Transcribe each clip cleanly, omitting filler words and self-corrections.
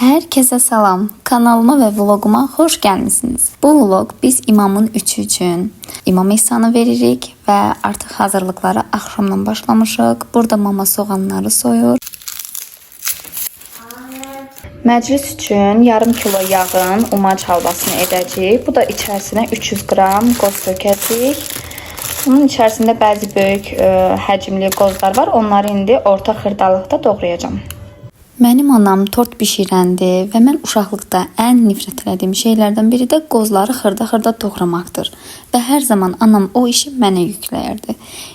Herkese salam. Kanalıma ve vloguma hoş gelmişsiniz. Bu vlog biz imamın üçü üçün imam ihsanı veririk ve artık hazırlıklara axşamdan başlamışıq. Burada mama soğanları soyur. Məclis üçün yarım kilo yağın umac halvasını edəcəyik. Bu da içərisinə 300 qram qoz tökəcəyik. Bunun içərisində bəzi böyük həcmli qozlar var. Onları indi orta xırdalıqda doğrayacağım. Mənim anam tort bişirəndi və mən uşaqlıqda ən nifrət etdiyim şeylərdən biri də qozları xırda-xırda doğramaqdır. Və hər zaman anam o işi mənə yükləyirdi.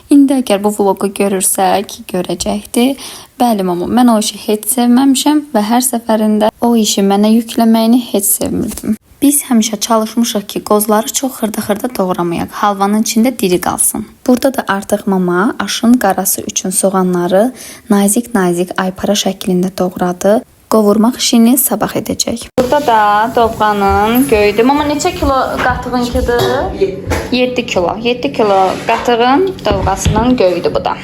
İndi əgər bu vlogu görürsə ki, görəcəkdir. Bəli mama, mən o işi heç sevməmişəm və hər səfərində o işi mənə yükləməyini heç sevmirdim. Biz həmişə çalışmışıq ki, qozları çox xırda-xırda doğramayaq, halvanın içində diri qalsın. Burada da artıq mama aşın qarası üçün soğanları nazik-nazik aypara şəklində doğradı. Qovurmaq işini sabah edəcək. Burada da dovğanın göyüdür. Mama neçə kilo qatığınkidir? 7 kilo. 7 kilo qatığın dovğasının göyüdür bu da.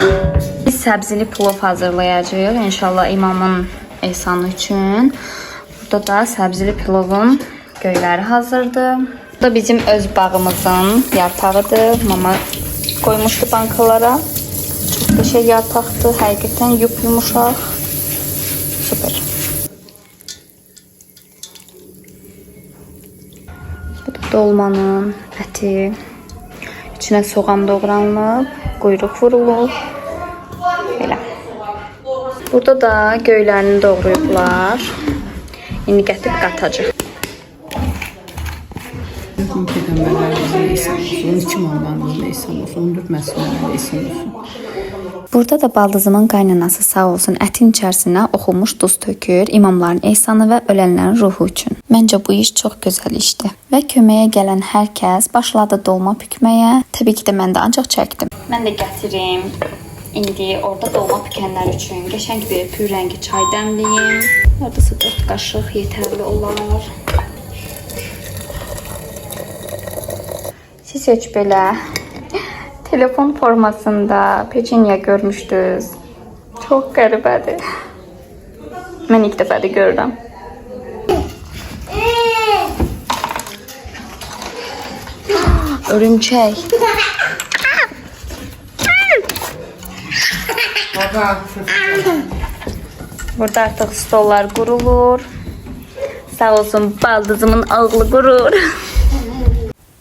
Biz səbzili plov hazırlayacağıq. İnşallah imamın ehsanı üçün. Burada da səbzili plovun göyləri hazırdır. Bu da bizim öz bağımızın yarpağıdır. Mama koymuşdu bankalara. Çok da şey yarpaqdır. Həqiqətən yumuşaq. Süper. Bu da dolmanın əti. İçinə soğan doğranılıb, quyruq vurulub. Belə. Burada da göylərini doğrayıblar. İndi gətirib qatacaq. Peyğəmbərlərimizin ehsan olsun, 12 mallarımızın ehsan olsun, 14 məsələlərində ehsan olsun. Burada da baldızımın qaynanası sağ olsun ətin içərisinə oxunmuş duz tökür, imamların ehsanı və ölənlərin ruhu üçün. Məncə bu iş çox gözəl işdir. Və köməyə gələn hər kəs başladı dolma bükməyə. Təbii ki də mən də ancaq çəkdim. Mən də gətirim. İndi orada dolma bükənlər üçün qəşəng bir pür rəngi çay dəmliyim. Hardasa 4 qaşıq yetərli olar. Siz heç belə telefon formasında peçenya görmüşdünüz. Çox qəribədir. Mən ilk dəfədir görürəm. Örümçək. Burada artıq stollar qurulur. Sağ olsun baldızımın ağlı qurur.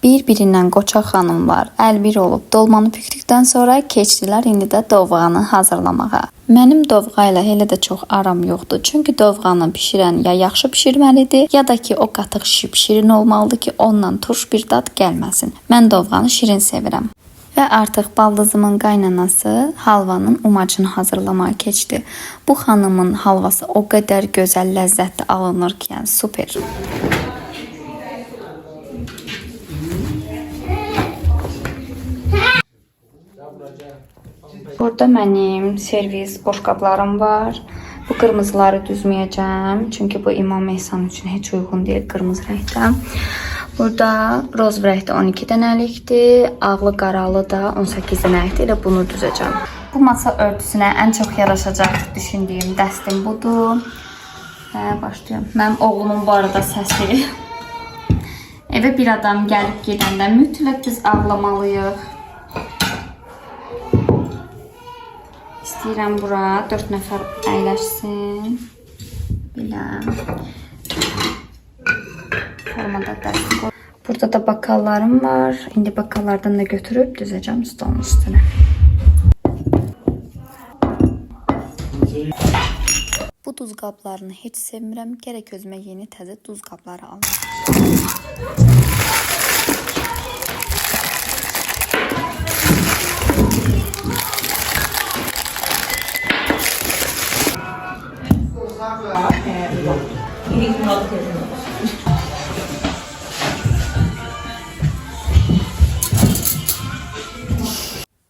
Bir-birindən qoçaq xanımlar əlbir olub dolmanı bükdükdən sonra keçdilər indi də dovğanı hazırlamağa. Mənim dovğa ilə elə də çox aram yoxdur. Çünki dovğanı bişirən ya yaxşı bişirməlidir, ya da ki o qatıq şirin olmalıdır ki, ondan turş bir dad gəlməsin. Mən dovğanı şirin sevirəm. Və artıq baldızımın qaynanası halvanın umacını hazırlamağa keçdi. Bu xanımın halvası o qədər gözəl, ləzzətli alınır ki, yəni super. Burada mənim servis boşqablarım var. Bu qırmızıları düzməyəcəm. Çünki bu imam ehsanı üçün heç uyğun deyil qırmızı rəngdə. Burada roz rəngdə 12 dənəlikdir. Ağlı qaralı da 18 dənəlikdir. Elə bunu düzəcəm. Bu masa örtüsünə ən çox yaraşacaq düşündüyüm dəstim budur. Və başlayıyorum. Mənim oğlumun bu arada səsi. Evə bir adam gəlib gedəndə mütləq biz ağlamalıyıq. İstəyirəm bura 4 nəfər əyləşsin. Belə. Formada dəst qoy. Burada da bakallarım var. İndi bakallardan da götürüb düzəcəm stolun üstünə. Bu duz qablarını heç sevmirəm. Gərək özümə yeni təzə duz qabları alım.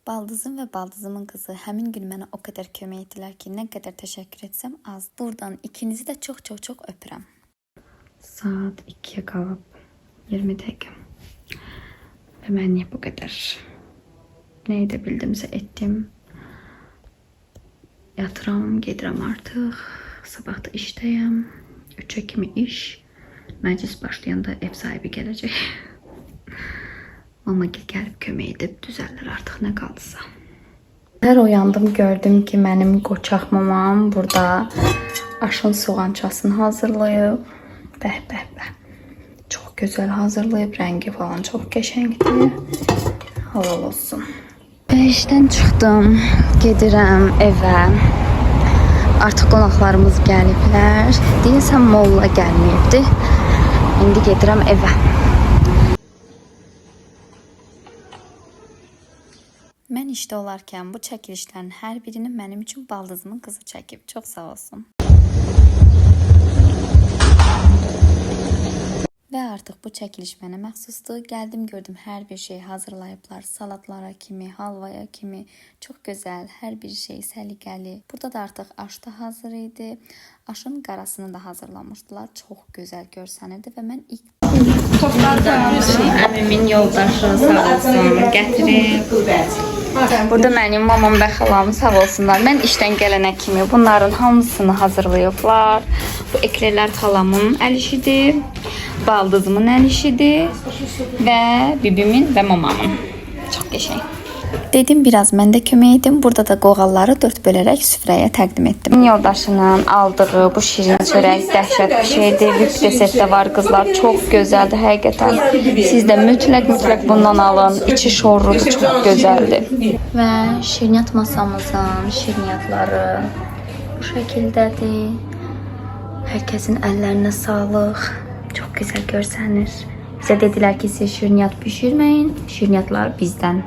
Baldızım və baldızımın qızı həmin gün mənə o qədər kömək etdilər ki, nə qədər təşəkkür etsəm az. Buradan ikinizi də çox öpürəm. Saat 2-yə qalıb 20 dəqiqə. Və mən bu qədər nə edə bildimsə etdim. Yatıram, gedirəm artıq. Sabah da işdəyəm. 3'ə kimi iş. Məclis başlayanda ev sahibi gələcək. Mama gəlib kömək edib düzəldir artıq nə qaldısa. Hər oyandım gördüm ki, mənim qoçaq mamam burada aşın soğançasını hazırlayıb. Bəh, bəh, bəh. Çox gözəl hazırlayıb, rəngi falan çox qəşəngdir. Halal olsun. Və işdən çıxdım, gedirəm evə. Artıq qonaqlarımız gəliblər. Deyəsəm molla gəlməyibdi. İndi gedirəm evə. Mən işdə olarkən bu çəkilişlərin hər birini mənim üçün baldızımın qızı çəkib. Çox sağ olsun. Və artıq bu çəkiliş mənə məxsusdur. Gəldim, gördüm hər bir şey hazırlayıblar. Salatlara kimi, halvaya kimi. Çox gözəl, hər bir şey səliqəli. Burada da artıq aş da hazır idi. Aşın qarasını da hazırlamışdılar. Çox gözəl görsənirdi və mən ilk əmimin yoldaşı sağ olsun gətirib. Burada mənim mamam və xalam sağ olsunlar. Mən işdən gələnə kimi bunların hamısını hazırlayıblar. Bu eklerlər xalamın əl işidir. Baldızımın əl işidir və bibimin və mamamın. Çox qəşəng. Dedim biraz mən də kömək edim. Burada da qoğalları 4 bölərək süfrəyə təqdim etdim. Yoldaşının aldığı bu şirin çörək dəhşət bir şeydir. VIP desertdə var qızlar. Çox gözəldir həqiqətən. Siz də mütləq bundan alın. İçi şorrudur, çox gözəldir. Və şirniyyat masamızın şirniyyatları bu şəkildədir. Hər kəsin əllərinə sağlıq. Çox gözəl görsənir. Bizə dedilər ki, siz şirniyyat bişirməyin. Şirniyyatlar bizdən.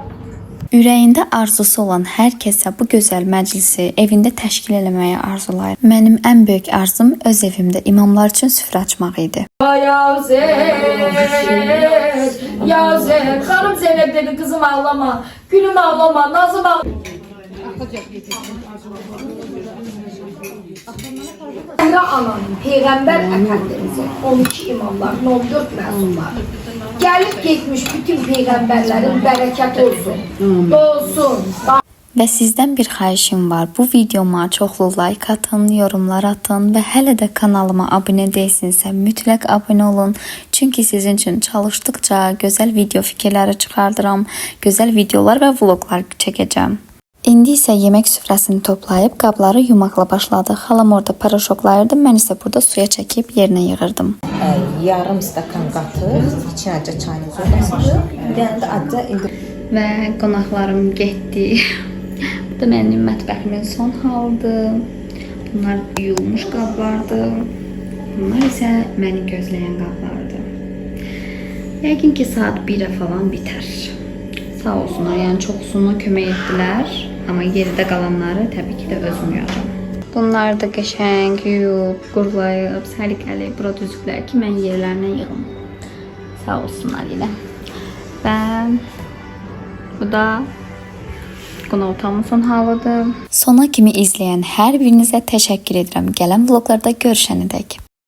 Ürəyində arzusu olan hər kəsə bu gözəl məclisi evində təşkil eləməyi arzulayır. Mənim ən böyük arzum öz evimdə imamlar üçün süfrə açmaq idi. Yazır, xanım Zeynep dedi, kızım ağlama, gülüm ağlama, Nazım ağlama. Anam, Peygamber Efendimiz'e 12 imamların 14 mezunlar. Gelip geçmiş bütün peygamberlerin bereketi olsun. Olsun. Və sizdən bir xahişim var. Bu videoma çoxlu like atın, yorumlar atın və hələ də kanalıma abunə deyilsinizsə mütləq abunə olun. Çünki sizin üçün çalışdıqca gözəl video fikirləri çıxardıram, gözəl videolar və vloglar çəkəcəm. İndi isə yemək süfrəsini toplayıb qabları yumaqla başladıq. Xalam orada paraşoklayırdı, mən isə burada suya çəkib yerinə yığırdım. Yarım stakan qatıq, içinə acı çayını zolasıdır. Bir dənə də acı Və qonaqlarım getdi. Bu da mənim mətbəximin son halıdır. Bunlar yuyulmuş qablardır. Bunlar isə məni gözləyən qablardır. Yəqin ki saat 1-ə falan bitər. Sağ olsunlar, yəni çoxsunu kömək etdilər. Amma geridə qalanları təbii ki də özüm yuyacam. Bunlar da qəşəng yuyub, qurulayıb, səliqəli bura düzüblər ki, mən yerlərinə yığım. Sağ olsunlar yenə. Və bu da qonaq otağımın son halıdır. Sona kimi izləyən hər birinizə təşəkkür edirəm. Gələn vloglarda görüşənədək.